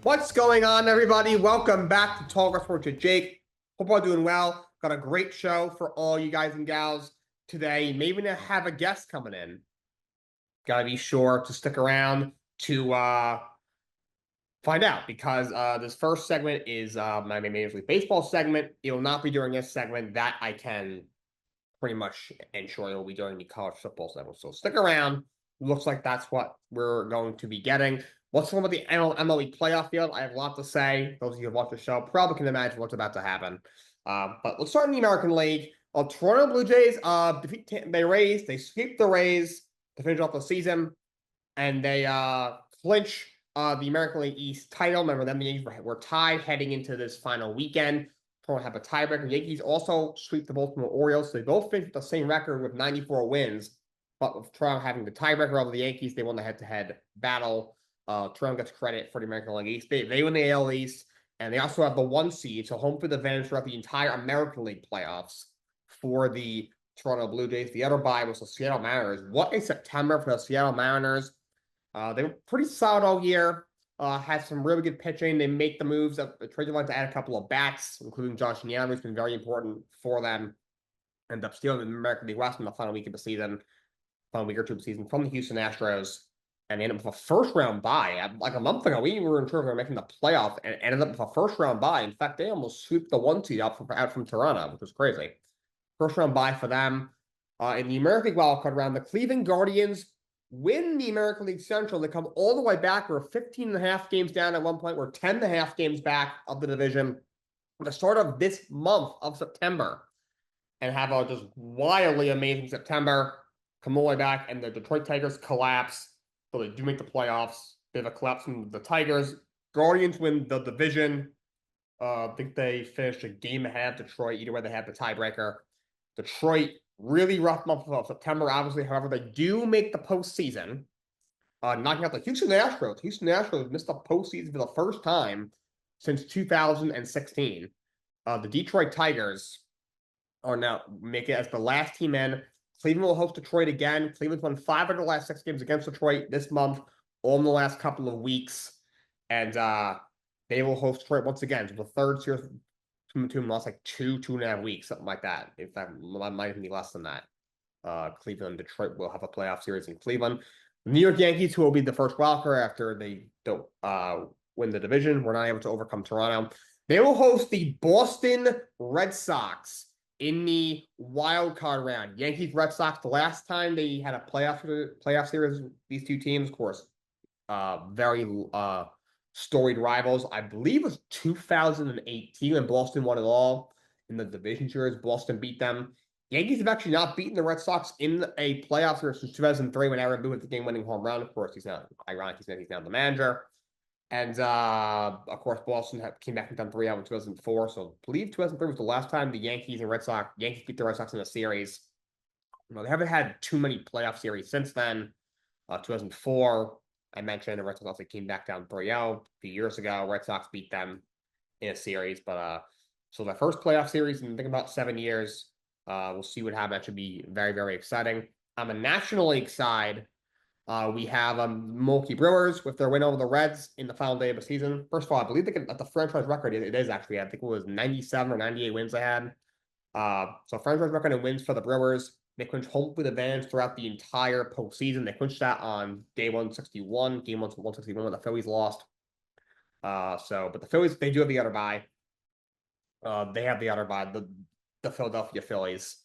What's going on, everybody? Welcome back to Talk Sports with Jake. Hope you're all doing well. Got a great show for all you guys and gals today. Maybe to have a guest coming in. Gotta be sure to stick around to find out because this first segment is my Major League Baseball segment. It will not be during this segment. That I can pretty much ensure it will be during the college football segment. So stick around. Looks like that's what we're going to be getting. What's going on with the MLB playoff field? I have a lot to say. Those of you who watch the show probably can imagine what's about to happen. But let's start in the American League. Toronto Blue Jays defeat Tampa Bay Rays. They sweep the Rays to finish off the season, and they clinch the American League East title. Remember, them the Yankees were tied heading into this final weekend. Toronto have a tiebreaker. The Yankees also sweep the Baltimore Orioles. So they both finished with the same record with 94 wins. But with Toronto having the tiebreaker over the Yankees, they won the head-to-head battle. Toronto gets credit for the American League East. They win the AL East, and they also have the 1 seed, so home field advantage throughout the entire American League playoffs for the Toronto Blue Jays. The other bye was the Seattle Mariners. What a September for the Seattle Mariners. They were pretty solid all year. Had some really good pitching. They make the moves of the trade deadline to add a couple of bats, including Josh Young, who's been very important for them. End up stealing the American League West in the final week of the season, final week or two of the season from the Houston Astros, and they ended up with a first-round bye. Like a month ago, we were sure they were making the playoff and ended up with a first-round bye. In fact, they almost swept the 1 seed out from Toronto, which was crazy. First-round bye for them. In the American League wildcard round, the Cleveland Guardians win the American League Central. They come all the way back. We're 15 and a half games down at one point. We're 10 and a half games back of the division at the start of this month of September, and have a just wildly amazing September. Come all the way back, and the Detroit Tigers collapse. So they do make the playoffs. They have a collapse from the Tigers. Guardians win the division. I think they finished a game ahead of Detroit. Either way, they had the tiebreaker. Detroit, really rough month of September, obviously. However, they do make the postseason, knocking out the Houston Astros. Houston Astros missed the postseason for the first time since 2016. The Detroit Tigers are now make it as the last team in. Cleveland will host Detroit again. Cleveland's won 5 of the last 6 games against Detroit this month, all in the last couple of weeks. And they will host Detroit once again. So the third series between the lost like 2.5 weeks, something like that. In fact, it might even be less than that. Cleveland and Detroit will have a playoff series in Cleveland. The New York Yankees, who will be the first wildcard after they don't win the division, were not able to overcome Toronto. They will host the Boston Red Sox in the wild card round. Yankees, Red Sox, the last time they had a playoff series, these two teams, of course, very storied rivals. I believe it was 2018 when Boston won it all in the division series. Boston beat them. Yankees have actually not beaten the Red Sox in a playoff series since 2003 when Aaron Boone hit the game-winning home run. Of course, he's now the manager. And, of course, Boston came back and done 3-0 in 2004. So I believe 2003 was the last time the Yankees beat the Red Sox in a series. They haven't had too many playoff series since then. 2004, I mentioned the Red Sox also came back down 3-0 a few years ago. Red Sox beat them in a series. But so the first playoff series in, I think, about 7 years. We'll see what happens. That should be very, very exciting. On the National League side, we have Milwaukee Brewers with their win over the Reds in the final day of the season. First of all, I believe at the franchise record, it is actually, I think it was 97 or 98 wins they had. So franchise record and wins for the Brewers. They clinched home field advantage throughout the entire postseason. They clinched that on day 161, game 161 when the Phillies lost. But the Phillies, they do have the other bye. They have the other bye, the Philadelphia Phillies.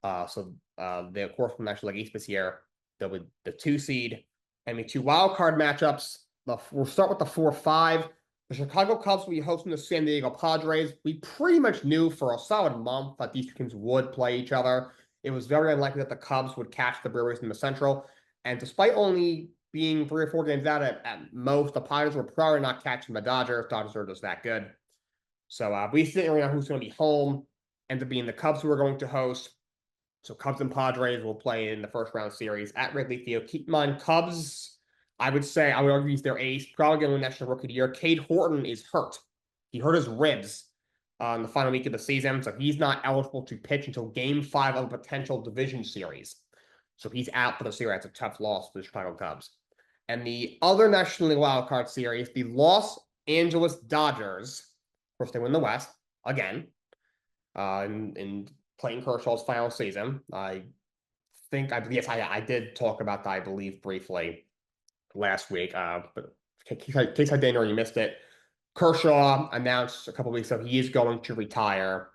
They, of course, from National League East this year. They'll be the 2 seed. And the 2 wild card matchups. We'll start with the 4-5. The Chicago Cubs will be hosting the San Diego Padres. We pretty much knew for a solid month that these two teams would play each other. It was very unlikely that the Cubs would catch the Brewers in the Central. And despite only being 3 or 4 games out at most, the Padres were probably not catching the Dodgers. Dodgers are just that good. So we sit around who's going to be home. Ends up being the Cubs who are going to host. So Cubs and Padres will play in the first round series at Wrigley Field. Keep in mind, Cubs, I would argue he's their ace, probably going to win National Rookie of the Year. Cade Horton is hurt. He hurt his ribs in the final week of the season, so he's not eligible to pitch until Game 5 of a potential division series. So he's out for the series. That's a tough loss for the Chicago Cubs. And the other National League wildcard series, the loss Angeles Dodgers. Of course, they win the West again in Clayton Kershaw's final season. Yes, I did talk about that, I believe, briefly last week. But in case I didn't or you missed it, Kershaw announced a couple weeks ago he is going to retire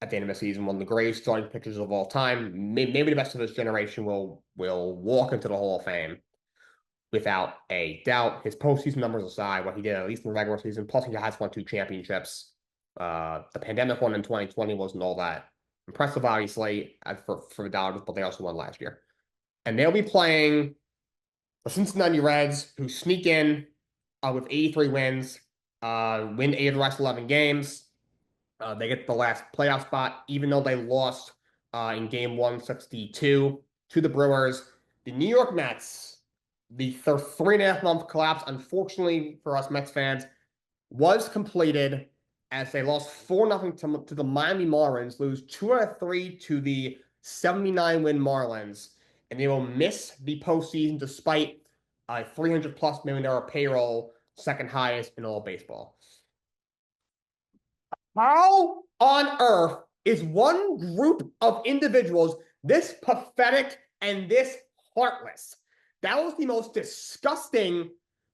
at the end of the season. One of the greatest starting pitchers of all time. Maybe the best of this generation will walk into the Hall of Fame without a doubt. His postseason numbers aside, what he did at least in the regular season, plus he has won 2 championships. The pandemic one in 2020 wasn't all that impressive, obviously, for the Dodgers, but they also won last year. And they'll be playing the Cincinnati Reds, who sneak in with 83 wins, win 8 of the last 11 games. They get the last playoff spot, even though they lost in game 162 to the Brewers. The New York Mets, the 3.5-month collapse, unfortunately for us Mets fans, was completed as they lost 4-0 to the Miami Marlins, lose 2 out of 3 to the 79-win Marlins, and they will miss the postseason despite a $300+ million payroll, second highest in all baseball. How on earth is one group of individuals this pathetic and this heartless? That was the most disgusting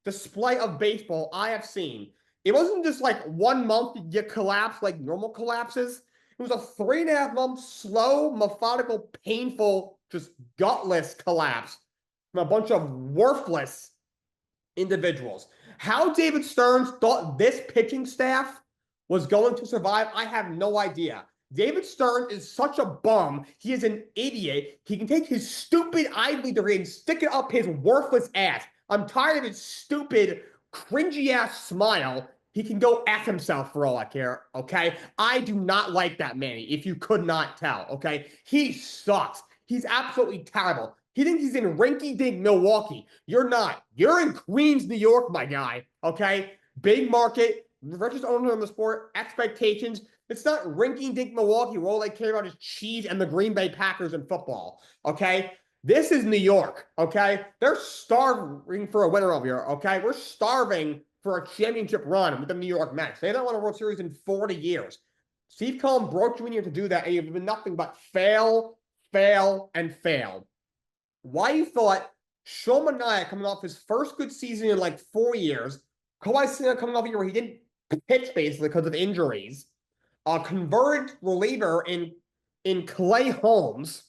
display of baseball I have seen. It wasn't just like 1 month you collapse like normal collapses. It was a 3.5-month slow, methodical, painful, just gutless collapse from a bunch of worthless individuals. How David Stearns thought this pitching staff was going to survive, I have no idea. David Stearns is such a bum. He is an idiot. He can take his stupid Ivy degree and stick it up his worthless ass. I'm tired of his stupid, cringy-ass smile. He can go F himself for all I care, okay? I do not like that man, if you could not tell, okay? He sucks. He's absolutely terrible. He thinks he's in rinky-dink Milwaukee. You're not. You're in Queens, New York, my guy, okay? Big market, richest owner in the sport, expectations. It's not rinky-dink Milwaukee where all they care about is cheese and the Green Bay Packers and football, okay? This is New York, okay? They're starving for a winner over here, okay? We're starving for a championship run with the New York Mets. They don't won a World Series in 40 years. Steve Cohen broke you in here to do that, and you've been nothing but fail, and fail. Why you thought Sean Manaea coming off his first good season in like 4 years, Kawhi Leonard coming off a year where he didn't pitch basically because of injuries, a converted reliever in Clay Holmes,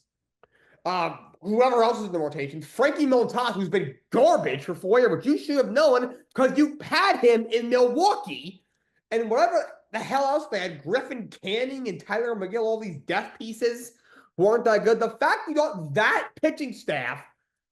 whoever else is in the rotation, Frankie Montas, who's been garbage for 4 years, but you should have known because you had him in Milwaukee, and whatever the hell else they had, Griffin Canning and Tyler McGill, all these death pieces weren't that good. The fact you got that pitching staff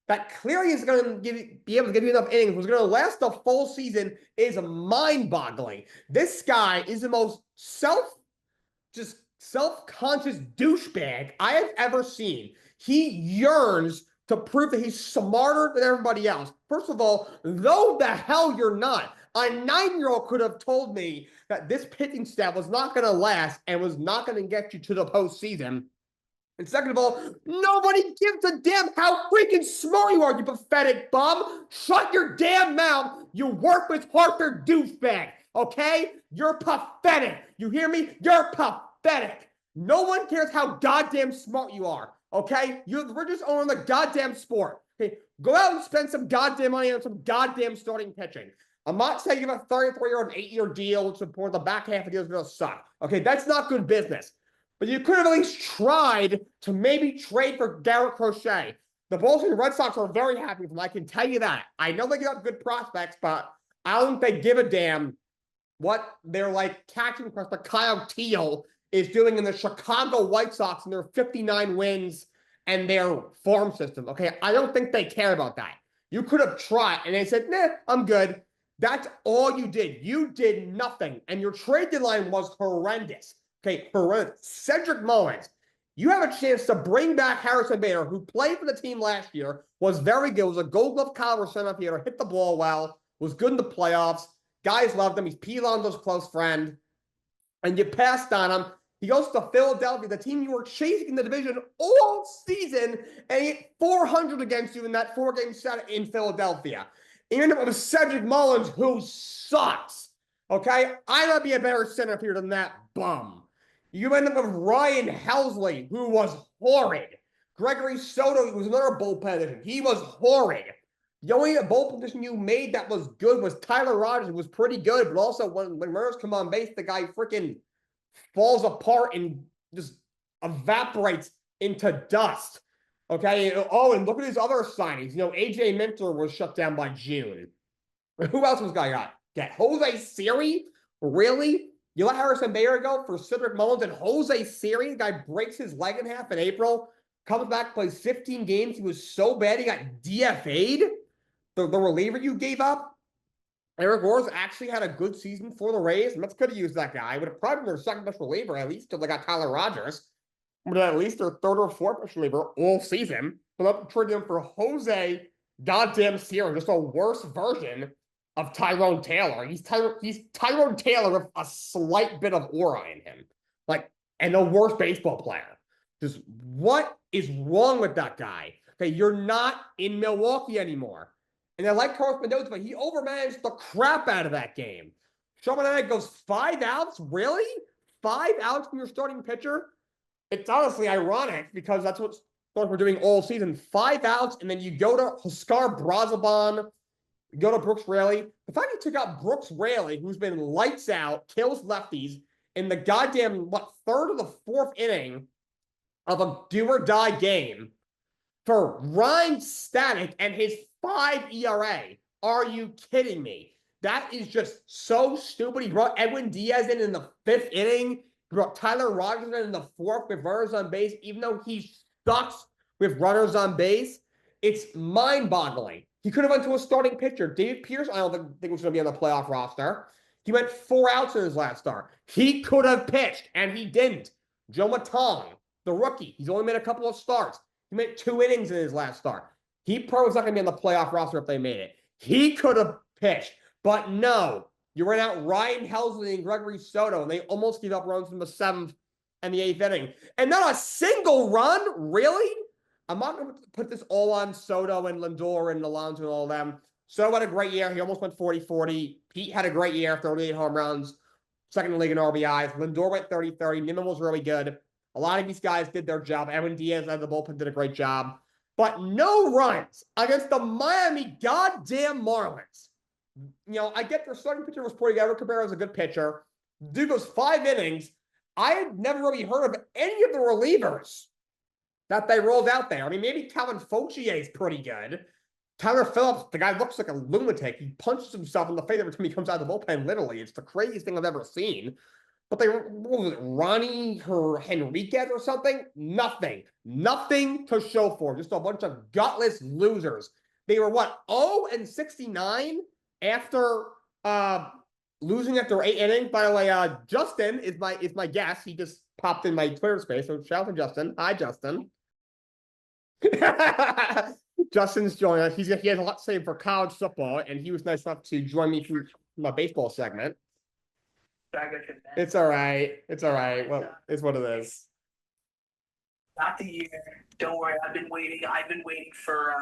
that clearly is going to be able to give you enough innings, was going to last the full season, is mind-boggling. This guy is the most self-conscious douchebag I have ever seen. He yearns to prove that he's smarter than everybody else. First of all, though the hell you're not. A 9-year-old could have told me that this pitching staff was not going to last and was not going to get you to the postseason. And second of all, nobody gives a damn how freaking smart you are, you pathetic bum. Shut your damn mouth, you worthless Harper douchebag, okay? You're pathetic. You hear me? You're pathetic. No one cares how goddamn smart you are, okay? You're the richest owner in the goddamn sport. Okay, go out and spend some goddamn money on some goddamn starting pitching. I'm not saying you have a 33-year-old, 8-year deal, which support the back half of the deal is going to suck. Okay, that's not good business. But you could have at least tried to maybe trade for Garrett Crochet. The Boston Red Sox are very happy with him, I can tell you that. I know they got good prospects, but I don't think they give a damn what their catching prospect Kyle Teal is doing in the Chicago White Sox and their 59 wins and their farm system. Okay, I don't think they care about that. You could have tried, and they said, nah, I'm good. That's all you did. You did nothing, and your trade deadline was horrendous. Okay, Cedric Mullins, you have a chance to bring back Harrison Bader, who played for the team last year, was very good, was a Gold Glove caliber center fielder, hit the ball well, was good in the playoffs. Guys loved him. He's Pete Alonso's close friend. And you passed on him. He goes to Philadelphia, the team you were chasing in the division all season, and he hit 400 against you in that 4-game set in Philadelphia. And you end up with Cedric Mullins, who sucks. Okay, I gotta be a better center fielder than that bum. You end up with Ryan Helsley, who was horrid. Gregory Soto was another bullpen addition. He was horrid. The only bullpen position you made that was good was Tyler Rogers, who was pretty good, but also when runners come on base, the guy freaking falls apart and just evaporates into dust. Okay. Oh, and look at his other signings. AJ Minter was shut down by June. Who else was guy got? Get Jose Siri? Really? You let Harrison Bader go for Cedric Mullins and Jose Siri? The guy breaks his leg in half in April, comes back, plays 15 games. He was so bad he got DFA'd. The reliever you gave up. Eric Roars actually had a good season for the Rays. The Mets could have used that guy. Would have probably been their second best reliever, at least till they got Tyler Rogers. But at least their third or fourth best reliever all season. But traded him for Jose goddamn Sierra, just a worse version of Tyrone Taylor. He's Tyrone Taylor with a slight bit of aura in him. And a worse baseball player. Just what is wrong with that guy? Okay, you're not in Milwaukee anymore. And I like Carlos Mendoza, but he overmanaged the crap out of that game. Shomanag goes 5 outs? Really? 5 outs from your starting pitcher? It's honestly ironic because that's what we're doing all season. 5 outs, and then you go to Huskar Brazaban, you go to Brooks Raley. The fact you took out Brooks Raley, who's been lights out, kills lefties, in the goddamn, third or the fourth inning of a do-or-die game for Ryan Stanek and his 5 ERA. Are you kidding me? That is just so stupid. He brought Edwin Diaz in the 5th inning. He brought Tyler Rogers in the 4th with runners on base, even though he sucks with runners on base. It's mind-boggling. He could have went to a starting pitcher. David Pierce, I don't think was going to be on the playoff roster. He went 4 outs in his last start. He could have pitched, and he didn't. Joe Matong, the rookie, he's only made a couple of starts. He made 2 innings in his last start. He probably was not going to be on the playoff roster if they made it. He could have pitched, but no. You ran out Ryan Helsley and Gregory Soto, and they almost gave up runs in the 7th and the 8th inning. And not a single run? Really? I'm not going to put this all on Soto and Lindor and Alonso and all of them. Soto had a great year. He almost went 40-40. Pete had a great year, 38 home runs, second in the league in RBIs. Lindor went 30-30. Niman was really good. A lot of these guys did their job. Edwin Diaz out of the bullpen did a great job. But no runs against the Miami goddamn Marlins. I get their starting pitcher was pretty good. Edward Cabrera is a good pitcher. Dude goes 5 innings. I had never really heard of any of the relievers that they rolled out there. I mean, maybe Calvin Fauchier is pretty good. Tyler Phillips, the guy looks like a lunatic. He punches himself in the face every time he comes out of the bullpen, literally. It's the craziest thing I've ever seen. But what was it, Ronnie Henriquez or something? Nothing. Nothing to show for. Just a bunch of gutless losers. They were, 0-69 after losing after 8 innings? By the way, Justin is my guest. He just popped in my Twitter space. So shout out to Justin. Hi, Justin. Justin's joining us. He has a lot to say for college football, and he was nice enough to join me for my baseball segment. It's all right. It's all right. Well, it's what it is. Not the year. Don't worry. I've been waiting for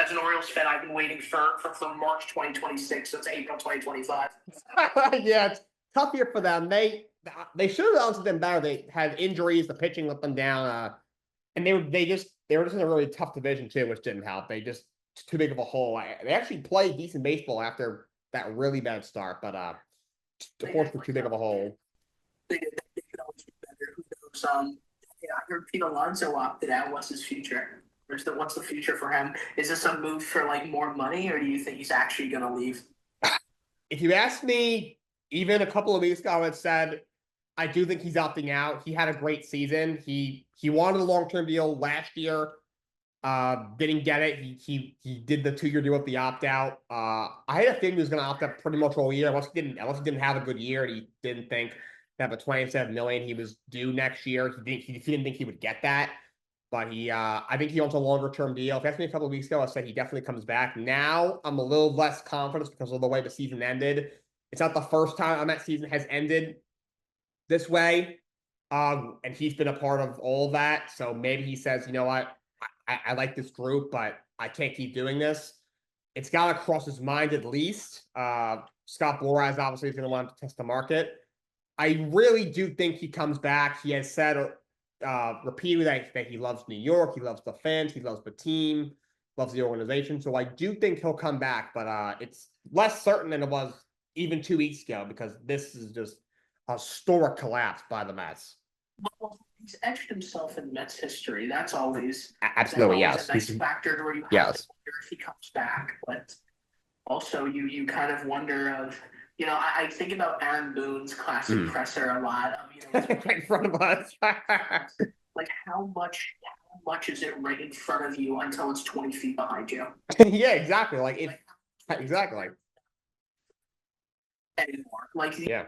as an Orioles fan, I've been waiting for March 2026. So it's April 2025. Yeah, it's tough year for them. They should have done something better. They had injuries. The pitching let them down. And they were just in a really tough division too, which didn't help. They just too big of a hole. They actually played decent baseball after that really bad start, but of course we're too big of a hole. They could always be better. Who knows? I heard Pete Alonso opted out. What's his future? What's the future for him? Is this a move for more money, or do you think he's actually going to leave? If you ask me, even a couple of weeks ago, I said I do think he's opting out. He had a great season. He wanted a long-term deal last year. Didn't get it. He did the 2-year deal with the opt-out. I had a feeling he was going to opt out pretty much all year. Unless he didn't have a good year and he didn't think that the $27 million he was due next year, he didn't think he would get that. But I think he wants a longer-term deal. If you asked me a couple of weeks ago, I said he definitely comes back. Now I'm a little less confident because of the way the season ended. It's not the first time that season has ended this way. And he's been a part of all of that. So maybe he says, you know what? I like this group, but I can't keep doing this. It's got to cross his mind at least. Scott Boras obviously is going to want to test the market. I really do think he comes back. He has said repeatedly that he loves New York, he loves the fans, he loves the team, loves the organization. So I do think he'll come back, but it's less certain than it was even 2 weeks ago because this is just a historic collapse by the Mets. Well, he's etched himself in Mets history. That's always Absolutely, that's yes. a nice factor where you have to Yes. wonder if he comes back. But also, you kind of wonder of I think about Aaron Boone's classic presser a lot. Right in front of us. Like how much is it right in front of you until it's 20 feet behind you? Yeah, exactly. Exactly. Anymore, like the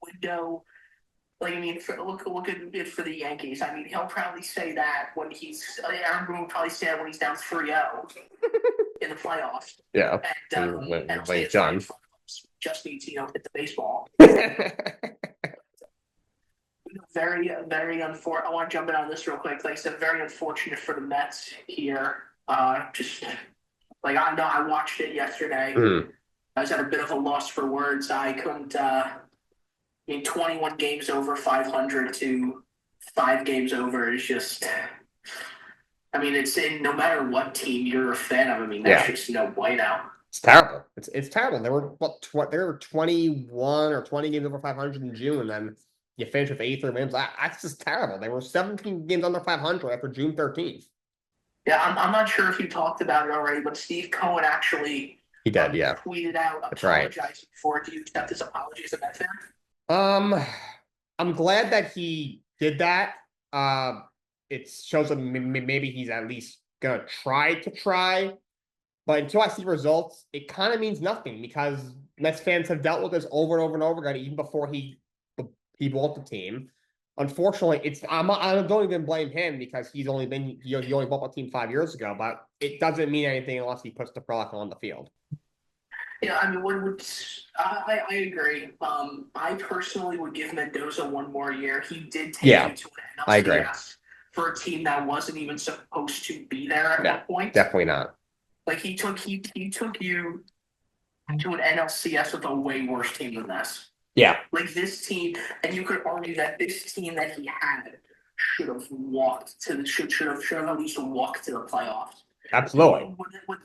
window. Like I mean, look at it for the Yankees. I mean, he'll probably say that when Aaron Boone will probably say that when he's down 3-0 in the playoffs. Yeah. And when he's done. Just needs hit the baseball. Very unfortunate. I want to jump in on this real quick. Like I said, very unfortunate for the Mets here. Just like I know, I watched it yesterday. I was at a bit of a loss for words. I couldn't. 21 games over 500 to 5 games over is just. I mean, it's in no matter what team you're a fan of. I mean, that's just white out. It's terrible. It's terrible. They were they were 21 or 20 games over 500 in June, and then you finish with 83 wins. That's just terrible. They were 17 games under 500 after June 13th. Yeah, I'm not sure if you talked about it already, but Steve Cohen actually tweeted out apologizing for it. Do you accept his apology as a Met fan? I'm glad that he did that. It shows him maybe he's at least gonna try. But until I see results, it kind of means nothing because Mets fans have dealt with this over and over and over again, even before he bought the team. Unfortunately, I don't even blame him because he only bought the team 5 years ago. But it doesn't mean anything unless he puts the product on the field. Yeah, I mean, I agree. I personally would give Mendoza one more year. He did take you to an NLCS for a team that wasn't even supposed to be there at that point. Definitely not. Like he took you to an NLCS with a way worse team than this. Yeah. Like this team, and you could argue that this team that he had should have at least walked to the playoffs. Absolutely.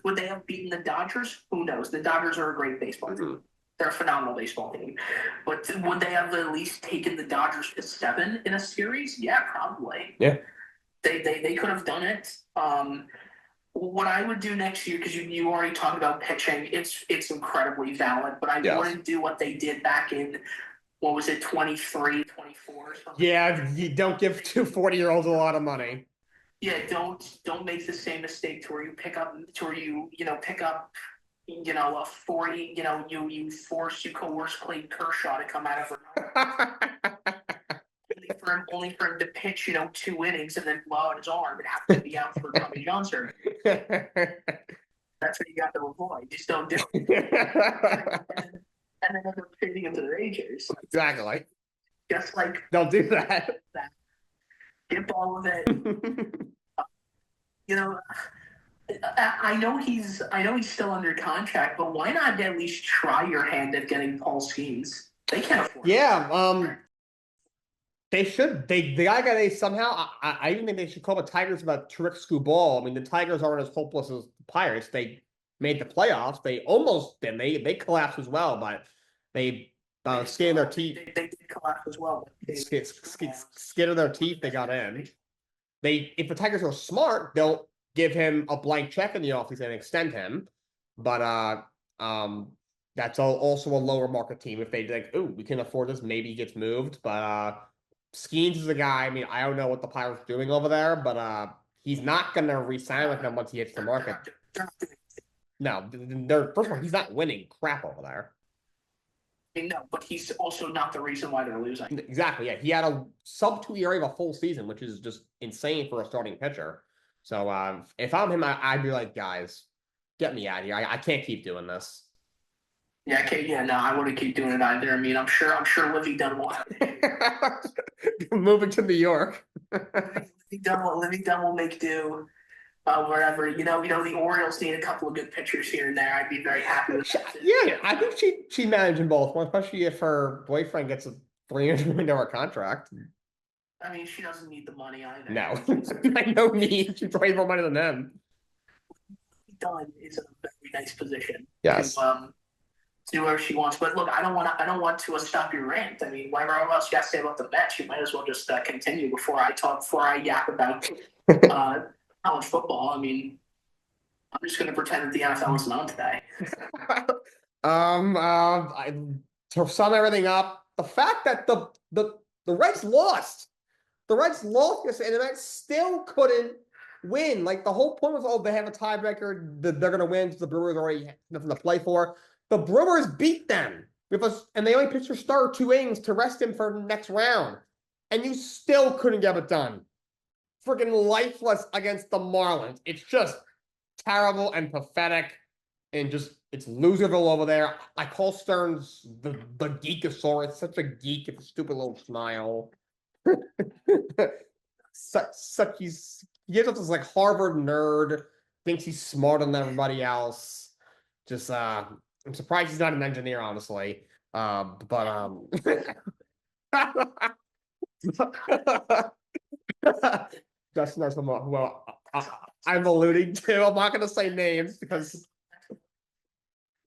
Would they have beaten the Dodgers? Who knows? The Dodgers are a great baseball team. They're a phenomenal baseball team. But would they have at least taken the Dodgers to 7 in a series? Yeah, probably. Yeah. They could have done it. What I would do next year, because you already talked about pitching, it's incredibly valid, but I wouldn't do what they did back in, what was it, 23, 24 or something? Yeah, you don't give 2 40-year-olds a lot of money. Yeah, don't make the same mistake to where you pick up a 40, you coerce Clayton Kershaw to come out of only for him to pitch 2 innings and then blow out his arm and have to be out for Tommy John surgery. That's what you got to avoid. Just don't do it. And then end up trading him to the Rangers. Exactly. Just like don't do that. Get all of it. I know he's still under contract, but why not at least try your hand at getting Paul Skeens? They can't afford it. They should. They gotta somehow. I even think they should call the Tigers about Trick Scuball. I mean, the Tigers aren't as hopeless as the Pirates. They made the playoffs. They almost did. They collapsed as well, but they skinned their teeth. They did collapse as well. Skin their teeth. They got in. If the Tigers are smart, they'll give him a blank check in the offseason and extend him. But that's also a lower market team. If they like, we can afford this, maybe he gets moved. But Skeens is a guy. I mean, I don't know what the Pirates are doing over there, but he's not going to re-sign with them once he hits the market. No, first of all, he's not winning crap over there. No, but he's also not the reason why they're losing. Exactly, yeah. He had a sub-2 ERA of a full season, which is just insane for a starting pitcher. So if I'm him, I'd be like, guys, get me out of here. I can't keep doing this. Yeah, no, I wouldn't keep doing it either. I mean, I'm sure Livy Dunn will have moving to New York. Livy Dunn will make do. wherever. The Orioles need a couple of good pitchers here and there. I'd be very happy with that. Yeah, I think she'd manage them both, especially if her boyfriend gets a $300 million contract. I mean, she doesn't need the money either. No, no need. She's probably more money than them. Dunn is in a very nice position Yes. to do whatever she wants. But look, I don't want to stop your rant. I mean, whatever else you got to say about the Mets, you might as well just continue before I yap about college football. I mean, I'm just going to pretend that the NFL isn't on today. I to sum everything up, the fact that the Reds lost. The Reds lost yesterday, and the Reds still couldn't win. Like, the whole point was, they have a tiebreaker, they're going to win because the Brewers already have nothing to play for. The Brewers beat them, and they only pitched their starter 2 innings to rest him for the next round. And you still couldn't get it done. Freaking lifeless against the Marlins. It's just terrible and pathetic, and just, it's Loserville over there. I call Stearns the geekosaurus. Such a geek with a stupid little smile. He gives up this like Harvard nerd, thinks he's smarter than everybody else. Just I'm surprised he's not an engineer, honestly. Justin knows who I'm alluding to. I'm not gonna say names because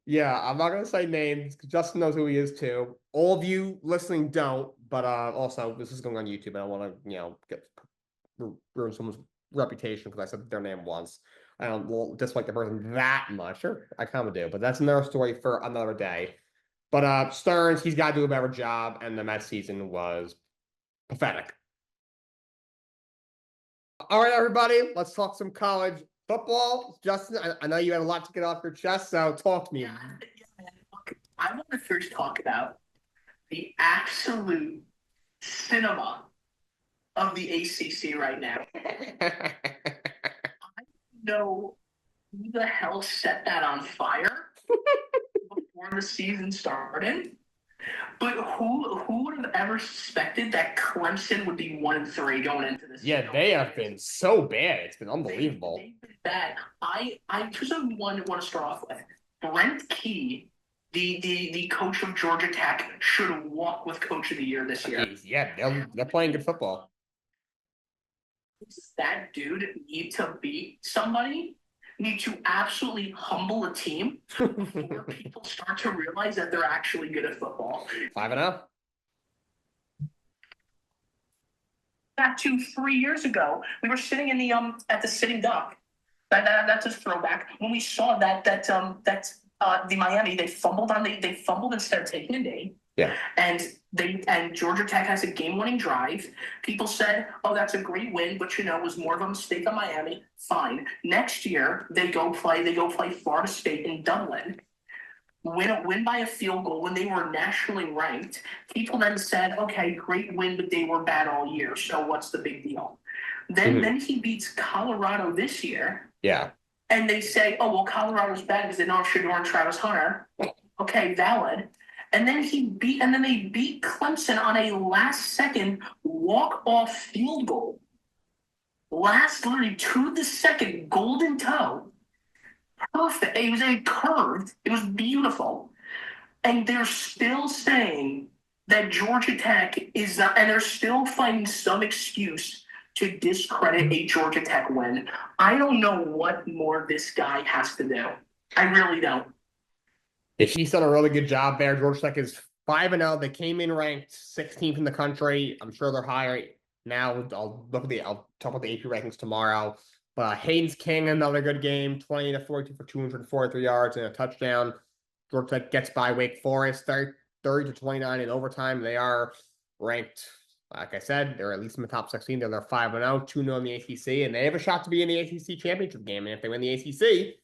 I'm not gonna say names. Justin knows who he is too. All of you listening don't, but also this is going on YouTube, and I want to ruin someone's reputation because I said their name once. I don't dislike the person that much, or I kind of do, but that's another story for another day. But Stearns, he's got to do a better job, and the Mets season was pathetic. All right, everybody, let's talk some college football. Justin, I know you had a lot to get off your chest, so talk to me. Yeah, man. Look, I want to first talk about the absolute cinema of the ACC right now. I don't know who the hell set that on fire before the season started. But who would have ever suspected that Clemson would be 1-3 going into this? Yeah, they have been so bad. It's been unbelievable. They've been bad. I just want to start off with Brent Key, the coach of Georgia Tech, should walk with Coach of the Year this year. Yeah, they're playing good football. Does that dude need to beat somebody? Need to absolutely humble a team before people start to realize that they're actually good at football. 5-0. Back to 3 years ago, we were sitting in the at the sitting duck. That's a throwback. When we saw that the Miami, they fumbled instead of taking a knee. Yeah. And Georgia Tech has a game-winning drive. People said, "Oh, that's a great win," but it was more of a mistake on Miami. Fine. Next year, they go play Florida State in Dublin. Win by a field goal when they were nationally ranked. People then said, "Okay, great win, but they were bad all year. So what's the big deal?" Then he beats Colorado this year. Yeah. And they say, "Oh, well, Colorado's bad because they don't have Shedeur and Travis Hunter." Okay, valid. And then they beat Clemson on a last-second walk-off field goal. Literally to the second, golden toe. Perfect. It was curved. It was beautiful. And they're still saying that Georgia Tech is not, and they're still finding some excuse to discredit a Georgia Tech win. I don't know what more this guy has to do. I really don't. If he's done a really good job there, Georgia Tech is 5-0. They came in ranked 16th in the country. I'm sure they're higher now. I'll talk about the AP rankings tomorrow. But Haynes King, another good game, 20-42 for 243 yards and a touchdown. Georgia Tech gets by Wake Forest, 30-29 in overtime. They are ranked, like I said, they're at least in the top 16. They're 5-0, 2-0 in the ACC, and they have a shot to be in the ACC championship game. And if they win the ACC,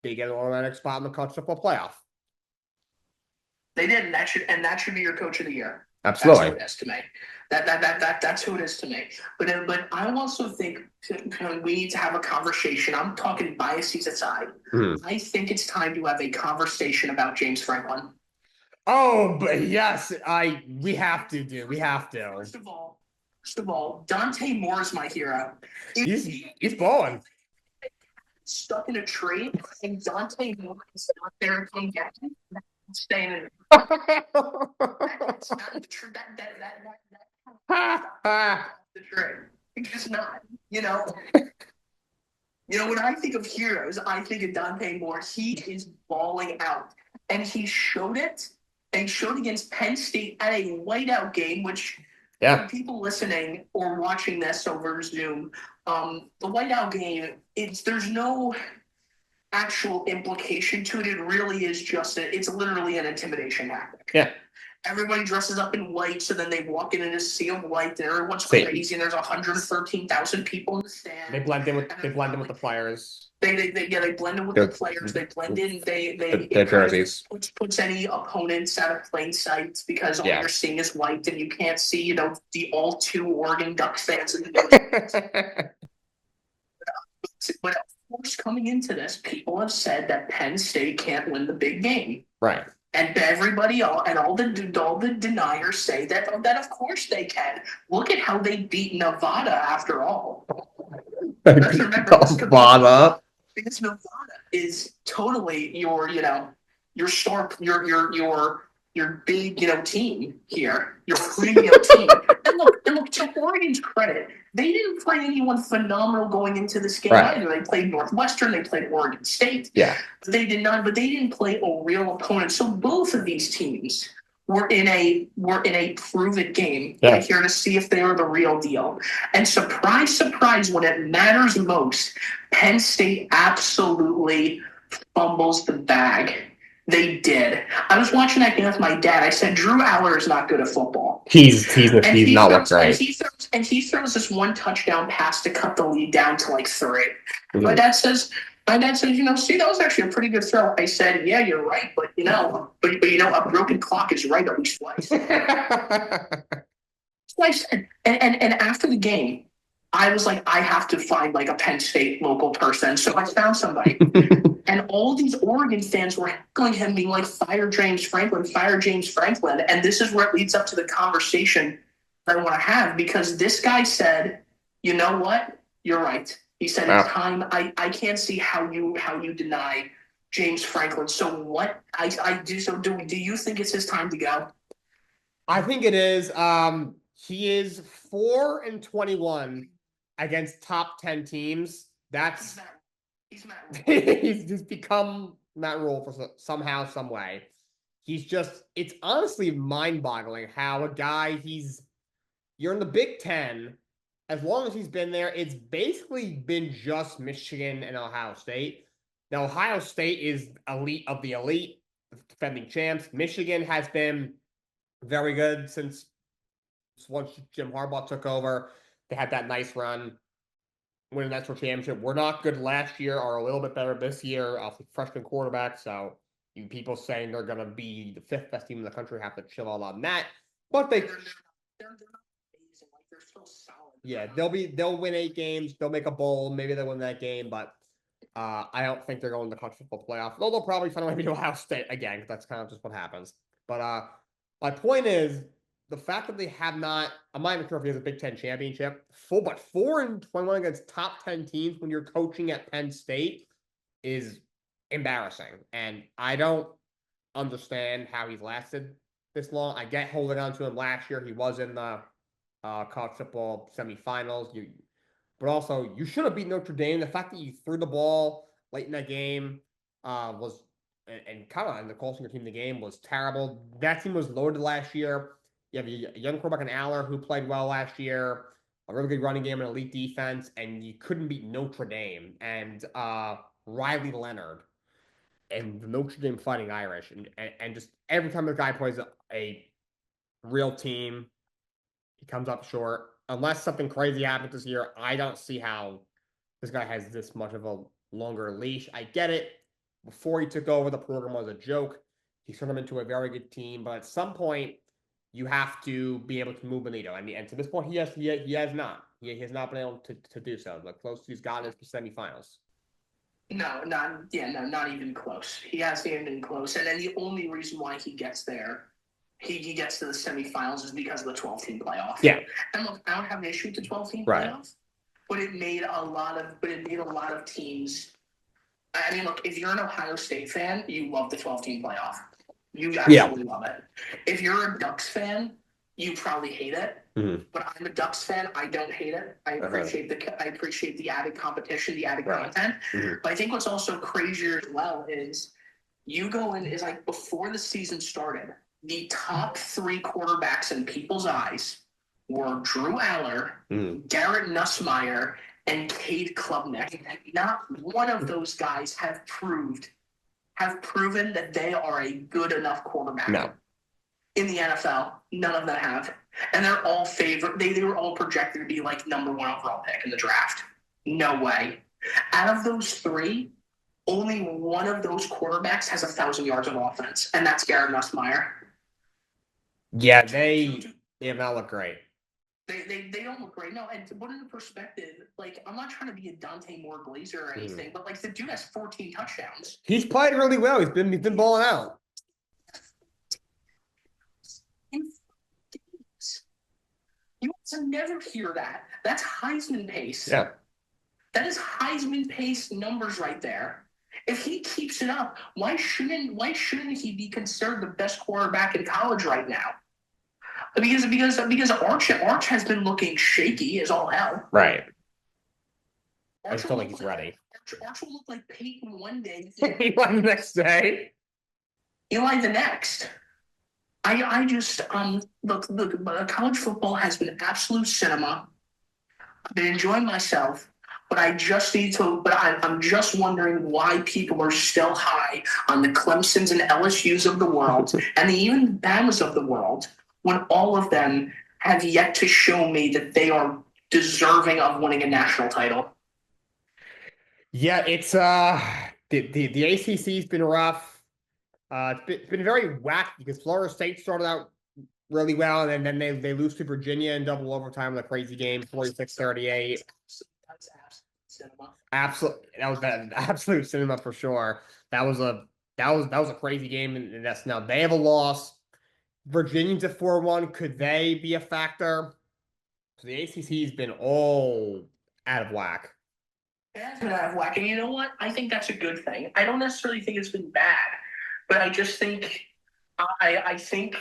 they get an automatic spot in the college football playoff. They did, and that should be your coach of the year. Absolutely. That's who it is to me. That's who it is to me. But I also think we need to have a conversation. I'm talking biases aside. I think it's time to have a conversation about James Franklin. Oh, but yes, we have to. First of all, Dante Moore is my hero. He's balling. stuck in a tree, and Dante Moore is not there to get him. Staying in that's not true. The tree. It's just not. When I think of heroes, I think of Dante Moore. He is balling out, and he showed it. And showed against Penn State at a whiteout game, which for people listening or watching this over Zoom, the whiteout game, there's no actual implication to it. It really is it's literally an intimidation tactic. Yeah. Everybody dresses up in white, so then they walk in a sea of white, and everyone's crazy, and there's 113,000 people in the stand. They blend in with the players. They blend in with the players. They blend in. Their jerseys. Puts any opponents out of plain sight because all you're seeing is white, and you can't see the all two Oregon Ducks fans in the But of course, coming into this, people have said that Penn State can't win the big game. Right. And everybody, all the deniers say that of course they can. Look at how they beat Nevada after all. Let's remember Nevada. Because Nevada is totally your star, your big, team here, your premium team. And look, to Oregon's credit, they didn't play anyone phenomenal going into this game either. They played Northwestern, they played Oregon State. Yeah. They did not, but they didn't play a real opponent. So both of these teams were in a prove-it game. Yeah. Here to see if they were the real deal. And surprise, surprise, when it matters most, Penn State absolutely fumbles the bag. They did. I was watching that game with my dad. I said, Drew Aller is not good at football. He's not what's right. And he throws this one touchdown pass to cut the lead down to 3. Mm-hmm. My dad says, see, that was actually a pretty good throw. I said, yeah, you're right, but a broken clock is right at least twice. That's what I said. And after the game, I was like, I have to find a Penn State local person. So I found somebody. And all these Oregon fans were heckling him, being like, fire James Franklin, fire James Franklin. And this is where it leads up to the conversation that I want to have, because this guy said, you know what? You're right. He said, it's time. I can't see how you deny James Franklin. So what I do, do you think it's his time to go? I think it is. He is 4-21 against top 10 teams. That's he's Matt Rule. He's become Matt Rule for somehow, some way. It's honestly mind-boggling how a guy you're in the Big Ten. As long as he's been there, it's basically been just Michigan and Ohio State. Now, Ohio State is elite of the elite, defending champs. Michigan has been very good since once Jim Harbaugh took over. They had that nice run, winning the national championship. We're not good last year, are a little bit better this year off the freshman quarterback. So you people saying they're going to be the 5th best team in the country have to chill out on that. But they're not amazing. They're still solid. Yeah, they'll win 8 games. They'll make a bowl. Maybe they'll win that game, but I don't think they're going to the college football playoff. Though they'll probably find a way to beat Ohio State again, because that's kind of just what happens. But my point is, the fact that they have not, I'm not even sure if he has a Big Ten championship, but 4-21 against top 10 teams when you're coaching at Penn State is embarrassing. And I don't understand how he's lasted this long. I get holding on to him last year. He was in the college football semifinals. But also, you should have beat Notre Dame. The fact that you threw the ball late in that game was, and kind of in the costing your team the game, was terrible. That team was loaded last year. You have a young quarterback in Aller who played well last year, a really good running game and elite defense, and you couldn't beat Notre Dame and Riley Leonard and the Notre Dame Fighting Irish. And just every time the guy plays a real team, he comes up short. Unless something crazy happens this year, I don't see how this guy has this much of a longer leash. I get it. Before he took over, the program was a joke. He turned them into a very good team, but at some point, you have to be able to move Benito. And to this point, he has not. He has not been able to do so. The closest he's gotten is the semifinals. Not even close. He hasn't even been close. And then the only reason why he gets there, he gets to the semifinals, is because of the 12-team playoff. Yeah. And look, I don't have an issue with the 12-team playoff, but it made a lot of teams I mean, look, if you're an Ohio State fan, you love the 12-team playoff. You Yeah. absolutely love it. If you're a Ducks fan, you probably hate it. Mhm. But I'm a Ducks fan. I don't hate it. I appreciate the added competition, the added content. Mhm. But I think what's also crazier as well is you go in is like before the season started, the top 3 quarterbacks in people's eyes were Drew Aller, Garrett Nussmeier, and Cade Klubnik. Not one of those guys have proven that they are a good enough quarterback. No. In the NFL, none of them have. And they're all favorite. They were all projected to be like #1 overall pick in the draft. No way. Out of those 3, only one of those quarterbacks has 1,000 yards of offense, and that's Garrett Nussmeier. Yeah, they have not looked great. They don't look great. No, and to put into perspective, like, I'm not trying to be a Dante Moore Glazer or anything, but like the dude has 14 touchdowns. He's played really well. He's been balling out. You also never hear that. That's Heisman pace. Yeah. That is Heisman pace numbers right there. If he keeps it up, why shouldn't he be considered the best quarterback in college right now? Because Arch has been looking shaky as all hell. Right. I Arch just don't think he's ready. Arch will look like Peyton one day. Eli the next day. Eli the next. I just look, college football has been absolute cinema. I've been enjoying myself, but I'm just wondering why people are still high on the Clemsons and LSUs of the world and the even Bamas of the world when all of them have yet to show me that they are deserving of winning a national title. Yeah, it's the ACC's been rough. It's been very wacky because Florida State started out really well, and then they lose to Virginia in double overtime with a crazy game, 46-38. That's absolute cinema. That was an absolute cinema for sure. That was a crazy game, and that's now they have a loss. Virginia's at 4-1. Could they be a factor? So the ACC's been all out of whack. It has been out of whack, and you know what? I think that's a good thing. I don't necessarily think it's been bad, but I just think I think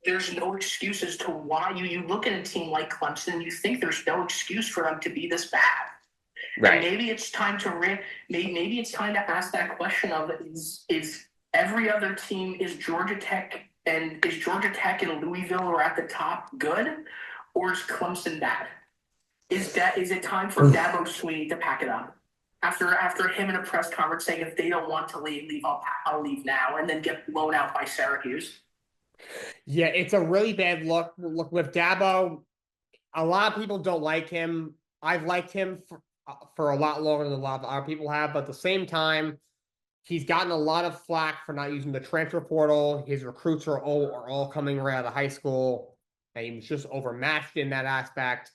there's no excuses to why you look at a team like Clemson, you think there's no excuse for them to be this bad. Right. And maybe it's time to maybe it's time to ask that question of is every other team, is Georgia Tech and Louisville are at the top good, or is Clemson bad? Is it time for Dabo Swinney to pack it up? After him in a press conference saying if they don't want to leave, I'll leave now, and then get blown out by Syracuse. Yeah, it's a really bad look with Dabo. A lot of people don't like him. I've liked him for a lot longer than a lot of other people have, but at the same time, he's gotten a lot of flack for not using the transfer portal. His recruits are all coming right out of high school, and he was just overmatched in that aspect.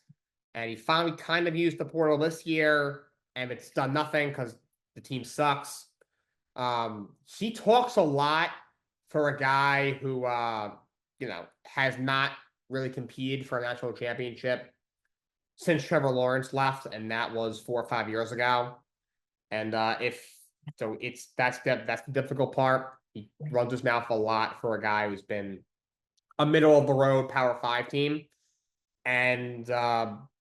And he finally kind of used the portal this year, and it's done nothing because the team sucks. He talks a lot for a guy who, has not really competed for a national championship since Trevor Lawrence left, and that was 4 or 5 years ago. And that's the difficult part. He runs his mouth a lot for a guy who's been a middle of the road Power 5 team. And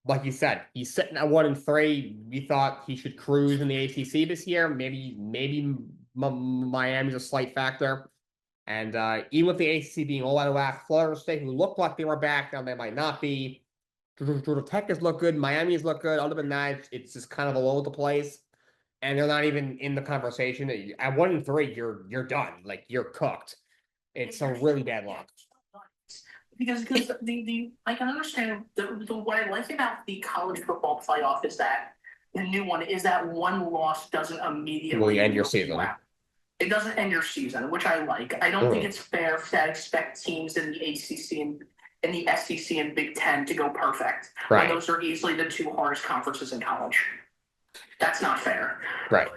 like you said, he's sitting at 1-3. We thought he should cruise in the ACC this year. Maybe Miami's a slight factor. And even with the ACC being all out of whack, Florida State, who looked like they were back, now they might not be. Georgia Tech has looked good. Miami's looked good. Other than that, it's just kind of all over the place. And they're not even in the conversation. At 1-3, you're done. Like, you're cooked. It's a really bad luck. Because I can understand what I like about the college football playoff is that the new one is that one loss doesn't immediately end your season. It doesn't end your season, which I like. I don't think it's fair to expect teams in the ACC and in the SEC and Big Ten to go perfect. Right. When those are easily the 2 hardest conferences in college. That's not fair. Right.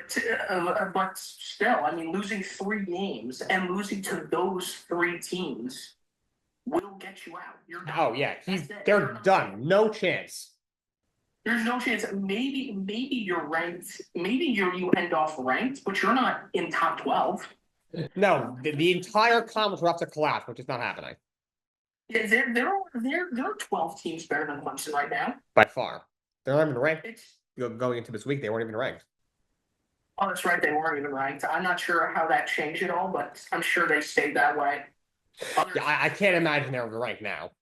But still, I mean, losing 3 games and losing to those 3 teams will get you out. You're done. Oh, yeah. They're done. No chance. There's no chance. Maybe you're ranked. Maybe you end off ranked, but you're not in top 12. No, the entire conference will have to collapse, which is not happening Yeah, there are 12 teams better than Clemson right now. by far. They're not even ranked. It's Going into this week, they weren't even ranked. Oh, that's right. They weren't even ranked. I'm not sure how that changed at all, but I'm sure they stayed that way. Yeah, I can't imagine they're ranked now.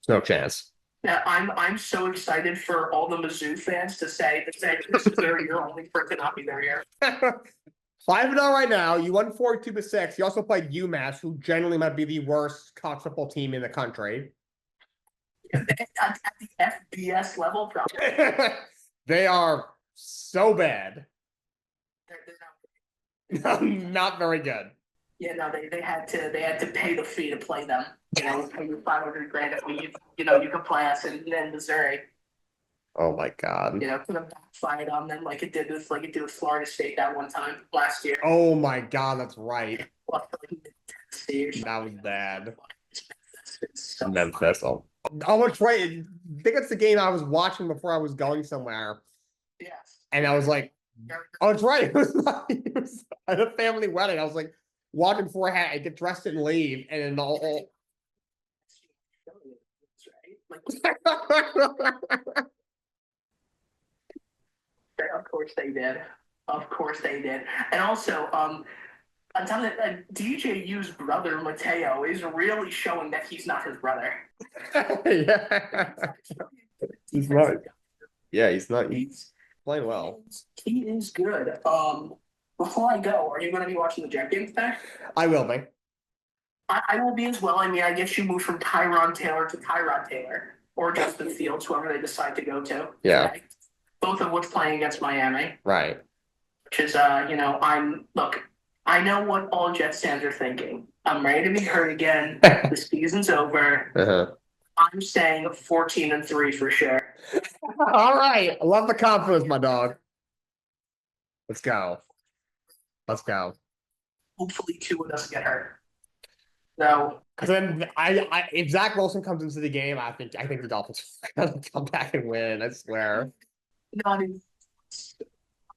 There's no chance. Yeah, I'm so excited for all the Mizzou fans to say this is their year, only for it to not be their year. 5-0 right now. You won 42-6. You also played UMass, who generally might be the worst college football team in the country. At the FBS level, probably. They are so bad. They're not, Not very good. yeah, no, they had to pay the fee to play them. You know, pay you $500,000 if you can play us in Missouri. Oh my god. You know, could have backfired on them like it did with Florida State that one time last year. Oh my god, that's right. That was bad. So Memphis. Oh, that's right. I think it's the game I was watching before I was going somewhere. Yes. And I was like, oh, that's right. It was at a family wedding. I was like, walking before I get dressed and leave. And then all Of course they did. Of course they did. And also, on top of that, DJU's brother Mateo is really showing that he's not his brother. Yeah. He's not. Yeah, he's not. He's playing well. He is good. Before I go, are you going to be watching the Jet game today? I will be. I will be as well. I mean, I guess you move from Tyrod Taylor to Tyrod Taylor or Justin Fields, whoever they decide to go to. Yeah. Today. Both of which playing against Miami. Right. Which is, I know what all Jets fans are thinking. I'm ready to be hurt again. The season's over. Uh-huh. I'm saying 14-3 for sure. All right. I love the confidence, my dog. Let's go. Let's go. Hopefully Tua doesn't get hurt. No. Because then if Zach Wilson comes into the game, I think the Dolphins are gonna come back and win. I swear. No, I mean,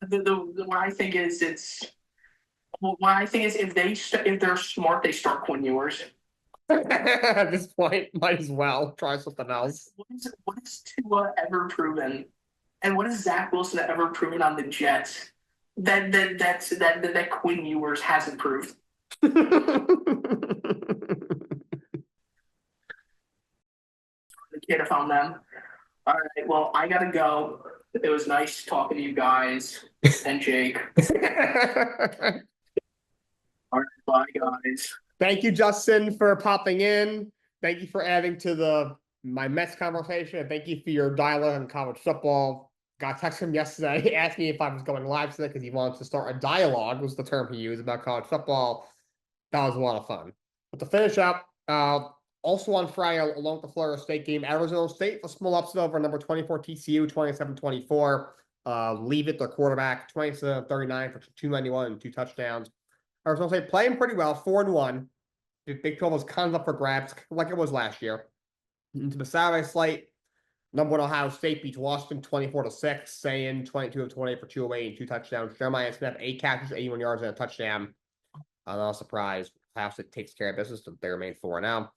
what I think is if they're smart, they start Quinn Ewers. At this point, might as well try something else. What has Tua ever proven, and what has Zach Wilson ever proven on the Jets that Quinn Ewers hasn't proved? The kid if I'm them. All right, well, I gotta go. It was nice talking to you guys and Jake. All right, bye, guys. Thank you, Justin, for popping in. Thank you for adding to my Mets conversation. And thank you for your dialogue on college football. Got text him yesterday. He asked me if I was going live today because he wanted to start a dialogue, was the term he used about college football. That was a lot of fun. But to finish up, also on Friday, along with the Florida State game, Arizona State, a small upset over number 24 TCU, 27-24. Leave it, their quarterback, 27-39 for 291 and 2 touchdowns. Arizona State playing pretty well, 4-1. The Big 12 was kind of up for grabs, like it was last year. Into the Saturday slate, number 1 Ohio State beats Washington 24-6, saying 22 of 28 for 208 and 2 touchdowns. Jeremiah Smith, 8 catches, 81 yards, and a touchdown. Not a surprise. Ohio State takes care of business. They remain 4-0.